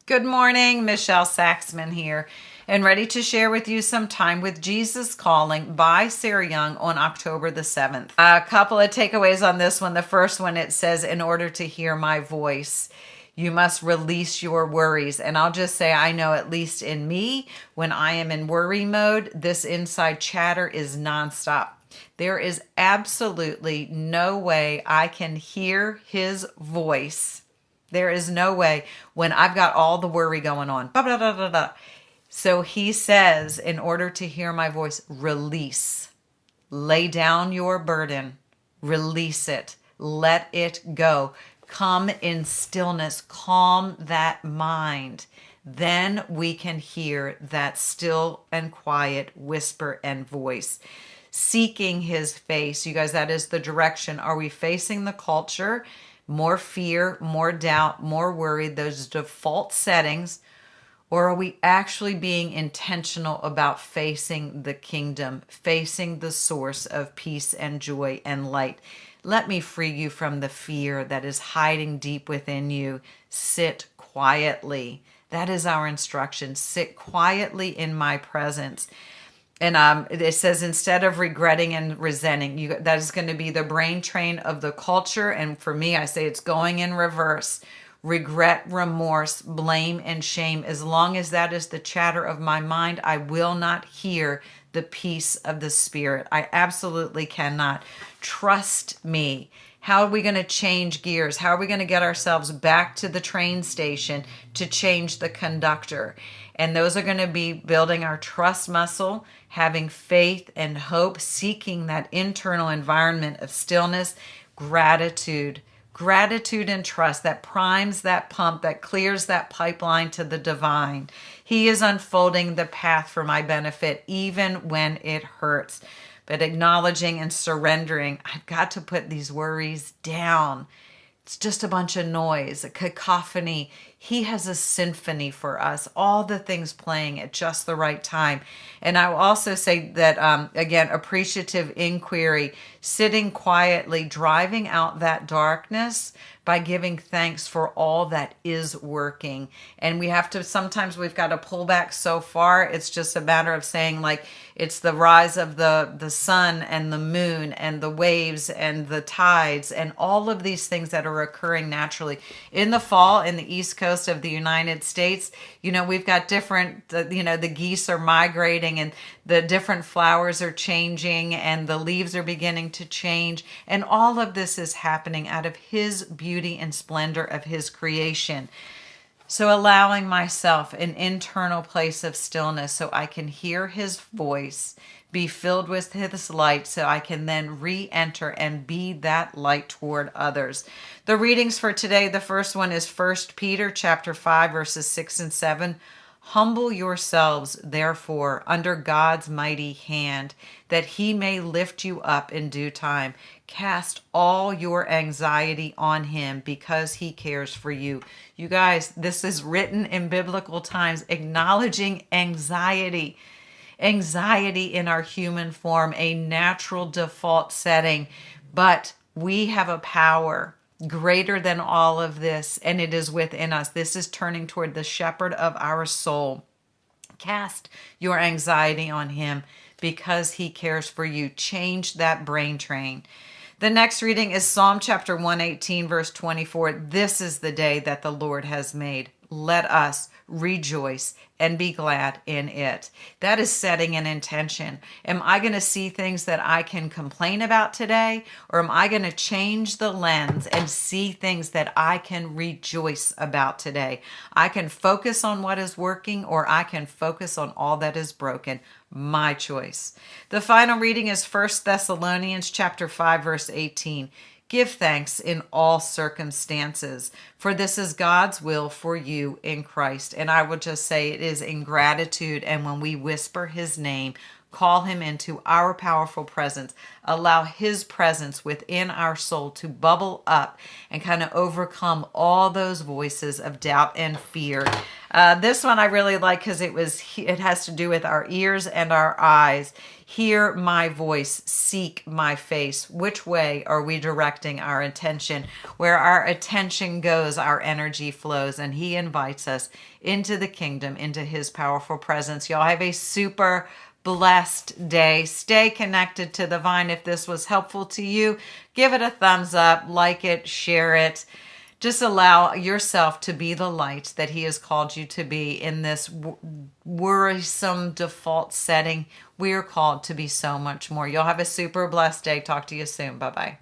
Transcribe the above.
Good morning, Michelle Saxman here, and ready to share with you some Time with Jesus Calling by Sarah Young on October the 7th. A couple of takeaways on this one. The first one, it says, in order to hear my voice, you must release your worries. And I'll just say, I know at least in me, when I am in worry mode, this inside chatter is nonstop. There is absolutely no way I can hear his voice. There is no way when I've got all the worry going on. Blah, blah, blah, blah, blah. So he says, in order to hear my voice, release. Lay down your burden. Release it. Let it go. Come in stillness. Calm that mind. Then we can hear that still and quiet whisper and voice. Seeking his face. You guys, that is the direction. Are we facing the culture? More fear, more doubt, more worry, those default settings? Or are we actually being intentional about facing the kingdom, facing the source of peace and joy and light? Let me free you from the fear that is hiding deep within you. Sit quietly. That is our instruction. Sit quietly in my presence. And it says, instead of regretting and resenting, that is going to be the brain train of the culture. And for me, I say it's going in reverse. Regret, remorse, blame, and shame. As long as that is the chatter of my mind, I will not hear the peace of the Spirit. I absolutely cannot. Trust me. How are we going to change gears? How are we going to get ourselves back to the train station to change the conductor? And those are going to be building our trust muscle, having faith and hope, seeking that internal environment of stillness, gratitude and trust that primes that pump, that clears that pipeline to the divine. He is unfolding the path for my benefit, even when it hurts. But acknowledging and surrendering, I've got to put these worries down. It's just a bunch of noise, a cacophony. He has a symphony for us, all the things playing at just the right time. And I will also say that, again, appreciative inquiry, sitting quietly, driving out that darkness by giving thanks for all that is working. And sometimes we've got to pull back so far. It's just a matter of saying, like, it's the rise of the sun and the moon and the waves and the tides and all of these things that are occurring naturally. In the fall, in the East Coast of the United States, we've got different, the geese are migrating and the different flowers are changing and the leaves are beginning to change. And all of this is happening out of his beauty and splendor of his creation. So allowing myself an internal place of stillness so I can hear his voice, be filled with his light, so I can then re-enter and be that light toward others. The readings for today, the first one is 1 Peter chapter 5, verses 6 and 7. Humble yourselves, therefore, under God's mighty hand, that he may lift you up in due time. Cast all your anxiety on him because he cares for you. You guys, this is written in biblical times, acknowledging anxiety. Anxiety in our human form, a natural default setting, but we have a power greater than all of this, and it is within us. This is turning toward the shepherd of our soul. Cast your anxiety on him because he cares for you. Change that brain train. The next reading is Psalm chapter 118, verse 24. This is the day that the Lord has made. Let us rejoice and be glad in it. That is setting an intention. Am I going to see things that I can complain about today? Or am I going to change the lens and see things that I can rejoice about today? I can focus on what is working, or I can focus on all that is broken. My choice. The final reading is 1 Thessalonians chapter 5, verse 18. Give thanks in all circumstances, for this is God's will for you in Christ. And I will just say it is in gratitude, and when we whisper his name, call him into our powerful presence, allow his presence within our soul to bubble up and kind of overcome all those voices of doubt and fear. This one I really like because it has to do with our ears and our eyes. Hear my voice, seek my face. Which way are we directing our attention? Where our attention goes, our energy flows, and he invites us into the kingdom, into his powerful presence. Y'all have a super blessed day. Stay connected to the vine. If this was helpful to you, give it a thumbs up, like it, share it. Just allow yourself to be the light that he has called you to be in this worrisome default setting. We are called to be so much more. You'll have a super blessed day. Talk to you soon. Bye-bye.